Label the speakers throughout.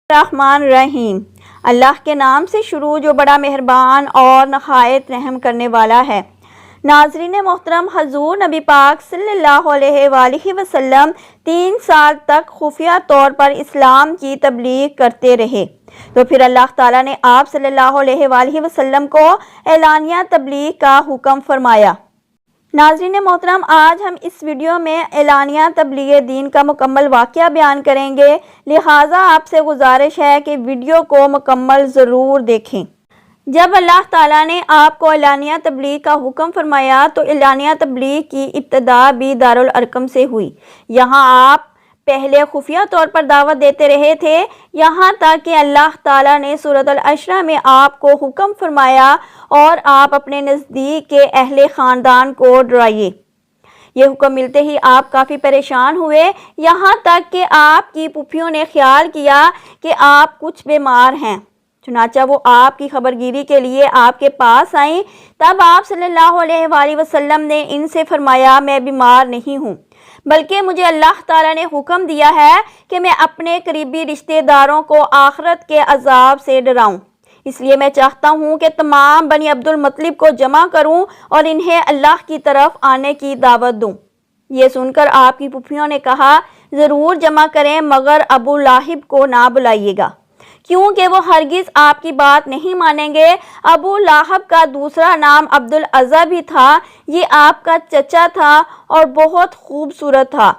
Speaker 1: الرحمن الرحیم۔ اللہ کے نام سے شروع جو بڑا مہربان اور نہایت رحم کرنے والا ہے۔ ناظرین محترم، حضور نبی پاک صلی اللہ علیہ وآلہ وسلم 3 سال تک خفیہ طور پر اسلام کی تبلیغ کرتے رہے، تو پھر اللہ تعالیٰ نے آپ صلی اللہ علیہ وآلہ وسلم کو اعلانیہ تبلیغ کا حکم فرمایا۔ ناظرین محترم، آج ہم اس ویڈیو میں اعلانیہ تبلیغ دین کا مکمل واقعہ بیان کریں گے، لہٰذا آپ سے گزارش ہے کہ ویڈیو کو مکمل ضرور دیکھیں۔ جب اللہ تعالیٰ نے آپ کو اعلانیہ تبلیغ کا حکم فرمایا تو اعلانیہ تبلیغ کی ابتدا بھی دارالارقم سے ہوئی۔ یہاں آپ پہلے خفیہ طور پر دعوت دیتے رہے تھے، یہاں تک کہ اللہ تعالیٰ نے سورۃ العشرہ میں آپ کو حکم فرمایا اور آپ اپنے نزدیک کے اہل خاندان کو ڈرائیے۔ یہ حکم ملتے ہی آپ کافی پریشان ہوئے، یہاں تک کہ آپ کی پھوپھیوں نے خیال کیا کہ آپ کچھ بیمار ہیں، چنانچہ وہ آپ کی خبرگیری کے لیے آپ کے پاس آئیں۔ تب آپ صلی اللہ علیہ وآلہ وسلم نے ان سے فرمایا، میں بیمار نہیں ہوں، بلکہ مجھے اللہ تعالیٰ نے حکم دیا ہے کہ میں اپنے قریبی رشتہ داروں کو آخرت کے عذاب سے ڈراؤں، اس لیے میں چاہتا ہوں کہ تمام بنی عبد المطلب کو جمع کروں اور انہیں اللہ کی طرف آنے کی دعوت دوں۔ یہ سن کر آپ کی پھوپھیوں نے کہا، ضرور جمع کریں، مگر ابو لہب کو نہ بلائیے گا، کیونکہ وہ ہرگز آپ کی بات نہیں مانیں گے۔ ابو لہب کا دوسرا نام عبد العزیٰ بھی تھا، یہ آپ کا چچا تھا اور بہت خوبصورت تھا،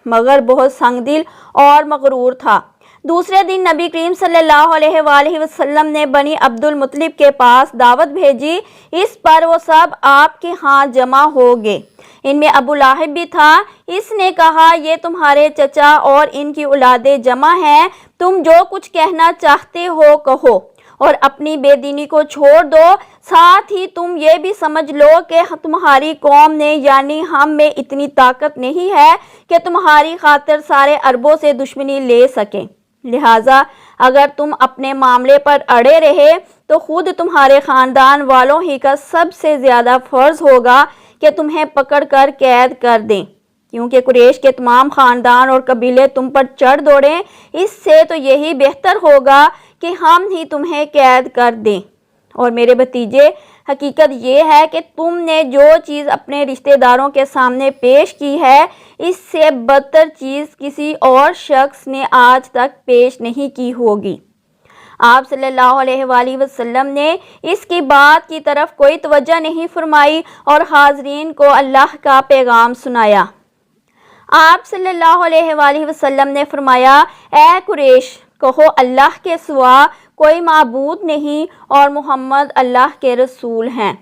Speaker 1: مگر بہت سنگ دل اور مغرور تھا۔ دوسرے دن نبی کریم صلی اللہ علیہ وآلہ وسلم نے بنی عبد المطلب کے پاس دعوت بھیجی، اس پر وہ سب آپ کے ہاں جمع ہو گئے۔ ان میں ابو لہب بھی تھا۔ اس نے کہا، یہ تمہارے چچا اور ان کی اولادیں جمع ہیں، تم جو کچھ کہنا چاہتے ہو کہو اور اپنی بے دینی کو چھوڑ دو، ساتھ ہی تم یہ بھی سمجھ لو کہ تمہاری قوم نے یعنی ہم میں اتنی طاقت نہیں ہے کہ تمہاری خاطر سارے عربوں سے دشمنی لے سکیں، لہٰذا اگر تم اپنے معاملے پر اڑے رہے تو خود تمہارے خاندان والوں ہی کا سب سے زیادہ فرض ہوگا کہ تمہیں پکڑ کر قید کر دیں، کیونکہ قریش کے تمام خاندان اور قبیلے تم پر چڑھ دوڑیں، اس سے تو یہی بہتر ہوگا کہ ہم ہی تمہیں قید کر دیں۔ اور میرے بھتیجے، حقیقت یہ ہے کہ تم نے جو چیز اپنے رشتہ داروں کے سامنے پیش کی ہے، اس سے بدتر چیز کسی اور شخص نے آج تک پیش نہیں کی ہوگی۔ آپ صلی اللہ علیہ وآلہ وسلم نے اس کی بات کی طرف کوئی توجہ نہیں فرمائی اور حاضرین کو اللہ کا پیغام سنایا۔ آپ صلی اللہ علیہ وآلہ وسلم نے فرمایا، اے قریش، کہو اللہ کے سوا کوئی معبود نہیں اور محمد اللہ کے رسول ہیں۔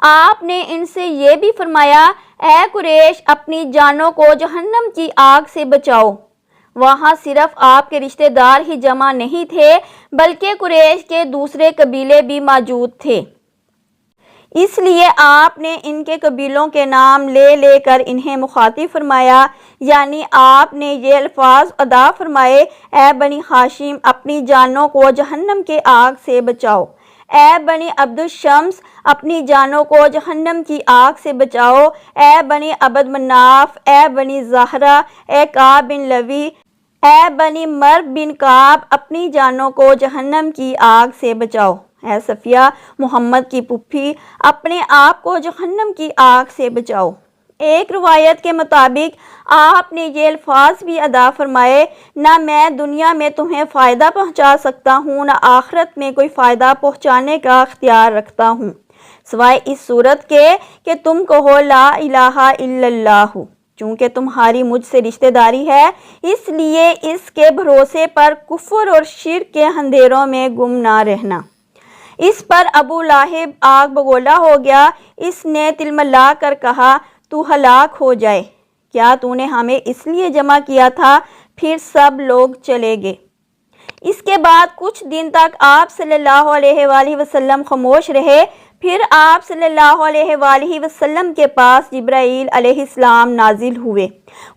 Speaker 1: آپ نے ان سے یہ بھی فرمایا، اے قریش، اپنی جانوں کو جہنم کی آگ سے بچاؤ۔ وہاں صرف آپ کے رشتہ دار ہی جمع نہیں تھے، بلکہ قریش کے دوسرے قبیلے بھی موجود تھے، اس لیے آپ نے ان کے قبیلوں کے نام لے لے کر انہیں مخاطب فرمایا، یعنی آپ نے یہ الفاظ ادا فرمائے، اے بنی ہاشم، اپنی جانوں کو جہنم کے آگ سے بچاؤ، اے بنی عبد الشمس، اپنی جانوں کو جہنم کی آگ سے بچاؤ، اے بنی عبد مناف، اے بنی زہرہ، اے کعب بن لوی، اے بنی مرب بن کعب، اپنی جانوں کو جہنم کی آگ سے بچاؤ، اے صفیہ، محمد کی پھوپھی، اپنے آپ کو جہنم کی آگ سے بچاؤ۔ ایک روایت کے مطابق آپ نے یہ الفاظ بھی ادا فرمائے، نہ میں دنیا میں تمہیں فائدہ پہنچا سکتا ہوں، نہ آخرت میں کوئی فائدہ پہنچانے کا اختیار رکھتا ہوں، سوائے اس صورت کے کہ تم کہو لا الہ الا اللہ۔ چونکہ تمہاری مجھ سے رشتہ داری ہے، اس لیے اس کے بھروسے پر کفر اور شرک کے اندھیروں میں گم نہ رہنا۔ اس پر ابو لہب آگ بگولا ہو گیا، اس نے تلملا کر کہا، تو ہلاک ہو جائے، کیا تو نے ہمیں اس لیے جمع کیا تھا؟ پھر سب لوگ چلے گئے۔ اس کے بعد کچھ دن تک آپ صلی اللہ علیہ وآلہ وسلم خاموش رہے، پھر آپ صلی اللہ علیہ وآلہ وسلم کے پاس جبرائیل علیہ السلام نازل ہوئے۔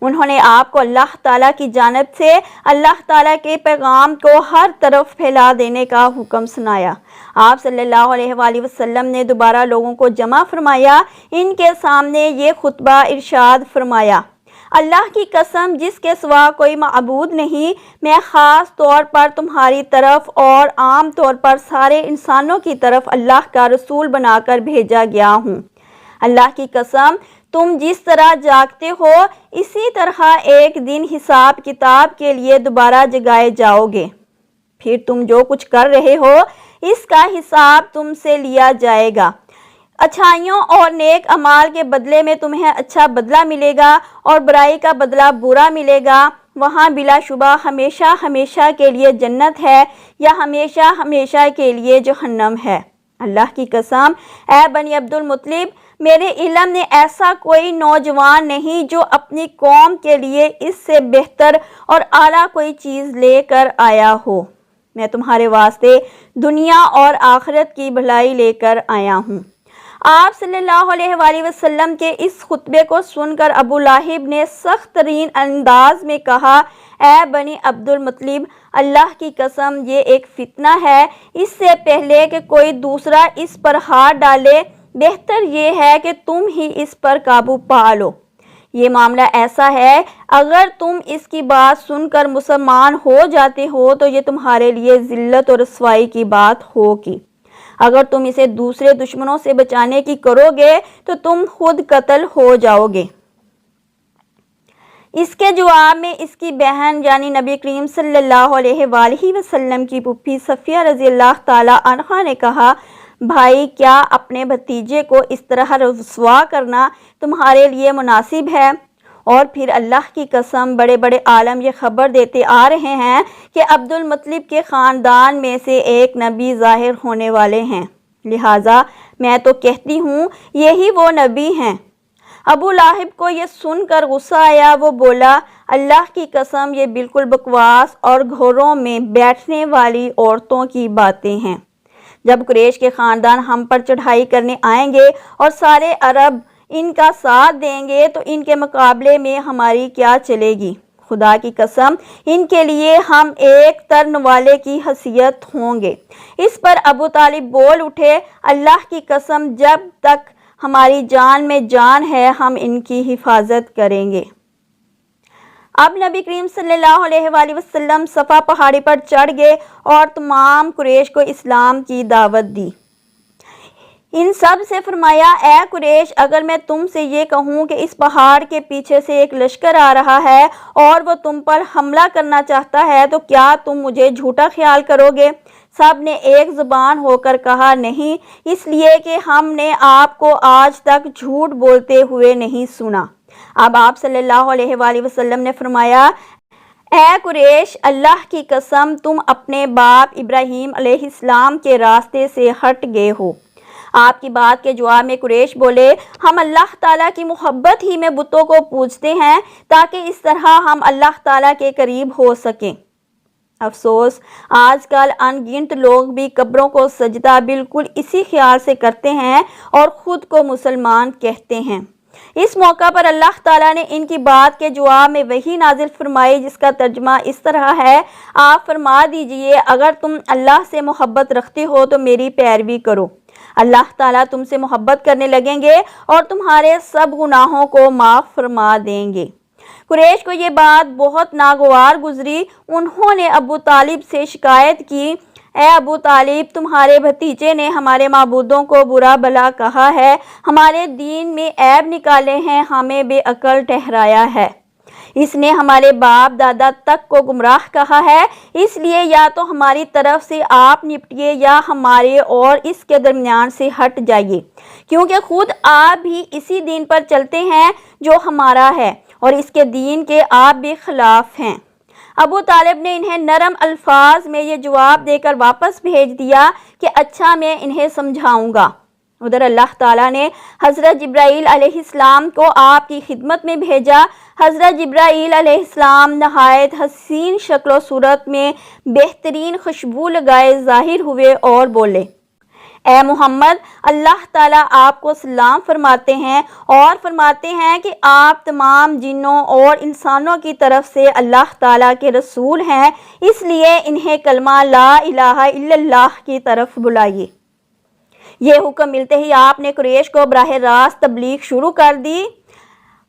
Speaker 1: انہوں نے آپ کو اللہ تعالیٰ کی جانب سے اللہ تعالیٰ کے پیغام کو ہر طرف پھیلا دینے کا حکم سنایا۔ آپ صلی اللہ علیہ وآلہ وسلم نے دوبارہ لوگوں کو جمع فرمایا، ان کے سامنے یہ خطبہ ارشاد فرمایا، اللہ کی قسم جس کے سوا کوئی معبود نہیں، میں خاص طور پر تمہاری طرف اور عام طور پر سارے انسانوں کی طرف اللہ کا رسول بنا کر بھیجا گیا ہوں۔ اللہ کی قسم تم جس طرح جاگتے ہو اسی طرح ایک دن حساب کتاب کے لیے دوبارہ جگائے جاؤ گے، پھر تم جو کچھ کر رہے ہو اس کا حساب تم سے لیا جائے گا۔ اچھائیوں اور نیک اعمال کے بدلے میں تمہیں اچھا بدلہ ملے گا اور برائی کا بدلہ برا ملے گا۔ وہاں بلا شبہ ہمیشہ ہمیشہ کے لیے جنت ہے یا ہمیشہ ہمیشہ کے لیے جہنم ہے۔ اللہ کی قسم اے بنی عبد المطلب، میرے علم میں ایسا کوئی نوجوان نہیں جو اپنی قوم کے لیے اس سے بہتر اور اعلیٰ کوئی چیز لے کر آیا ہو۔ میں تمہارے واسطے دنیا اور آخرت کی بھلائی لے کر آیا ہوں۔ آپ صلی اللہ علیہ وآلہ وسلم کے اس خطبے کو سن کر ابو لہب نے سخت ترین انداز میں کہا، اے بنی عبد المطلب، اللہ کی قسم یہ ایک فتنہ ہے، اس سے پہلے کہ کوئی دوسرا اس پر ہاتھ ڈالے بہتر یہ ہے کہ تم ہی اس پر قابو پا لو۔ یہ معاملہ ایسا ہے اگر تم اس کی بات سن کر مسلمان ہو جاتے ہو تو یہ تمہارے لیے ذلت اور رسوائی کی بات ہوگی۔ اگر تم اسے دوسرے دشمنوں سے بچانے کی کرو گے تو تم خود قتل ہو جاؤ گے۔ اس کے جواب میں اس کی بہن یعنی نبی کریم صلی اللہ علیہ وآلہ وسلم کی پھوپھی صفیہ رضی اللہ تعالی عنہا نے کہا، بھائی کیا اپنے بھتیجے کو اس طرح رسوا کرنا تمہارے لیے مناسب ہے؟ اور پھر اللہ کی قسم بڑے بڑے عالم یہ خبر دیتے آ رہے ہیں کہ عبد المطلب کے خاندان میں سے ایک نبی ظاہر ہونے والے ہیں، لہٰذا میں تو کہتی ہوں یہی وہ نبی ہیں۔ ابو لہب کو یہ سن کر غصہ آیا، وہ بولا، اللہ کی قسم یہ بالکل بکواس اور گھروں میں بیٹھنے والی عورتوں کی باتیں ہیں۔ جب قریش کے خاندان ہم پر چڑھائی کرنے آئیں گے اور سارے عرب ان کا ساتھ دیں گے تو ان کے مقابلے میں ہماری کیا چلے گی؟ خدا کی قسم ان کے لیے ہم ایک ترن والے کی حیثیت ہوں گے۔ اس پر ابو طالب بول اٹھے، اللہ کی قسم جب تک ہماری جان میں جان ہے ہم ان کی حفاظت کریں گے۔ اب نبی کریم صلی اللہ علیہ وآلہ وسلم صفا پہاڑی پر چڑھ گئے اور تمام قریش کو اسلام کی دعوت دی۔ ان سب سے فرمایا، اے قریش، اگر میں تم سے یہ کہوں کہ اس پہاڑ کے پیچھے سے ایک لشکر آ رہا ہے اور وہ تم پر حملہ کرنا چاہتا ہے تو کیا تم مجھے جھوٹا خیال کرو گے؟ سب نے ایک زبان ہو کر کہا، نہیں، اس لیے کہ ہم نے آپ کو آج تک جھوٹ بولتے ہوئے نہیں سنا۔ اب آپ صلی اللہ علیہ وآلہ وسلم نے فرمایا، اے قریش، اللہ کی قسم تم اپنے باپ ابراہیم علیہ السلام کے راستے سے ہٹ گئے ہو۔ آپ کی بات کے جواب میں قریش بولے، ہم اللہ تعالیٰ کی محبت ہی میں بتوں کو پوجتے ہیں تاکہ اس طرح ہم اللہ تعالیٰ کے قریب ہو سکیں۔ افسوس آج کل ان گنت لوگ بھی قبروں کو سجدہ بالکل اسی خیال سے کرتے ہیں اور خود کو مسلمان کہتے ہیں۔ اس موقع پر اللہ تعالیٰ نے ان کی بات کے جواب میں وحی نازل فرمائی جس کا ترجمہ اس طرح ہے، آپ فرما دیجئے اگر تم اللہ سے محبت رکھتے ہو تو میری پیروی کرو، اللہ تعالیٰ تم سے محبت کرنے لگیں گے اور تمہارے سب گناہوں کو معاف فرما دیں گے۔ قریش کو یہ بات بہت ناگوار گزری، انہوں نے ابو طالب سے شکایت کی، اے ابو طالب، تمہارے بھتیجے نے ہمارے معبودوں کو برا بھلا کہا ہے، ہمارے دین میں عیب نکالے ہیں، ہمیں بے عقل ٹھہرایا ہے، اس نے ہمارے باپ دادا تک کو گمراہ کہا ہے، اس لیے یا تو ہماری طرف سے آپ نپٹیے یا ہمارے اور اس کے درمیان سے ہٹ جائیے، کیونکہ خود آپ بھی اسی دین پر چلتے ہیں جو ہمارا ہے اور اس کے دین کے آپ بھی خلاف ہیں۔ ابو طالب نے انہیں نرم الفاظ میں یہ جواب دے کر واپس بھیج دیا کہ اچھا میں انہیں سمجھاؤں گا۔ ادھر اللہ تعالیٰ نے حضرت جبرائیل علیہ السلام کو آپ کی خدمت میں بھیجا۔ حضرت جبرائیل علیہ السلام نہایت حسین شکل و صورت میں بہترین خوشبو لگائے ظاہر ہوئے اور بولے، اے محمد، اللہ تعالیٰ آپ کو سلام فرماتے ہیں اور فرماتے ہیں کہ آپ تمام جنوں اور انسانوں کی طرف سے اللہ تعالیٰ کے رسول ہیں، اس لیے انہیں کلمہ لا الہ الا اللہ کی طرف بلائیے۔ یہ حکم ملتے ہی آپ نے قریش کو براہ راست تبلیغ شروع کر دی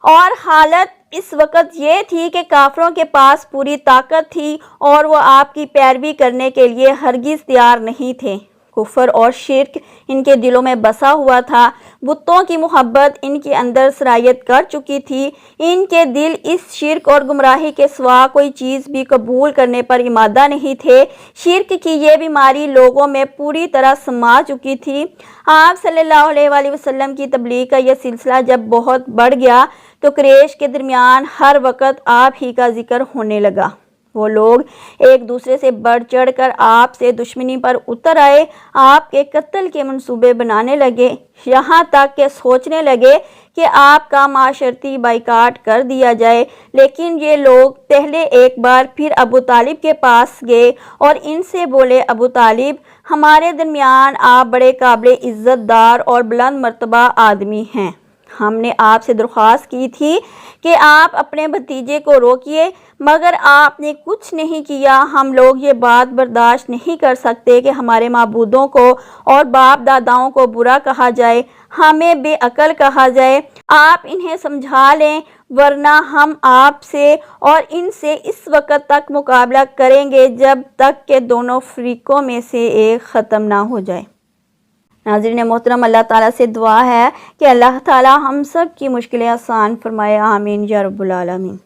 Speaker 1: اور حالت اس وقت یہ تھی کہ کافروں کے پاس پوری طاقت تھی اور وہ آپ کی پیروی کرنے کے لیے ہرگز تیار نہیں تھے۔ کفر اور شرک ان کے دلوں میں بسا ہوا تھا، بتوں کی محبت ان کے اندر سرایت کر چکی تھی، ان کے دل اس شرک اور گمراہی کے سوا کوئی چیز بھی قبول کرنے پر آمادہ نہیں تھے۔ شرک کی یہ بیماری لوگوں میں پوری طرح سما چکی تھی۔ آپ صلی اللہ علیہ وآلہ وسلم کی تبلیغ کا یہ سلسلہ جب بہت بڑھ گیا تو قریش کے درمیان ہر وقت آپ ہی کا ذکر ہونے لگا۔ وہ لوگ ایک دوسرے سے بڑھ چڑھ کر آپ سے دشمنی پر اتر آئے، آپ کے قتل کے منصوبے بنانے لگے، یہاں تک کہ سوچنے لگے کہ آپ کا معاشرتی بائیکاٹ کر دیا جائے۔ لیکن یہ لوگ پہلے ایک بار پھر ابو طالب کے پاس گئے اور ان سے بولے، ابو طالب، ہمارے درمیان آپ بڑے قابل عزت دار اور بلند مرتبہ آدمی ہیں۔ ہم نے آپ سے درخواست کی تھی کہ آپ اپنے بھتیجے کو روکیے، مگر آپ نے کچھ نہیں کیا۔ ہم لوگ یہ بات برداشت نہیں کر سکتے کہ ہمارے معبودوں کو اور باپ داداؤں کو برا کہا جائے، ہمیں بے عقل کہا جائے۔ آپ انہیں سمجھا لیں، ورنہ ہم آپ سے اور ان سے اس وقت تک مقابلہ کریں گے جب تک کہ دونوں فریقوں میں سے ایک ختم نہ ہو جائے۔ ناظرین محترم، اللہ تعالیٰ سے دعا ہے کہ اللہ تعالیٰ ہم سب کی مشکلیں آسان فرمائے، آمین یا رب العالمین۔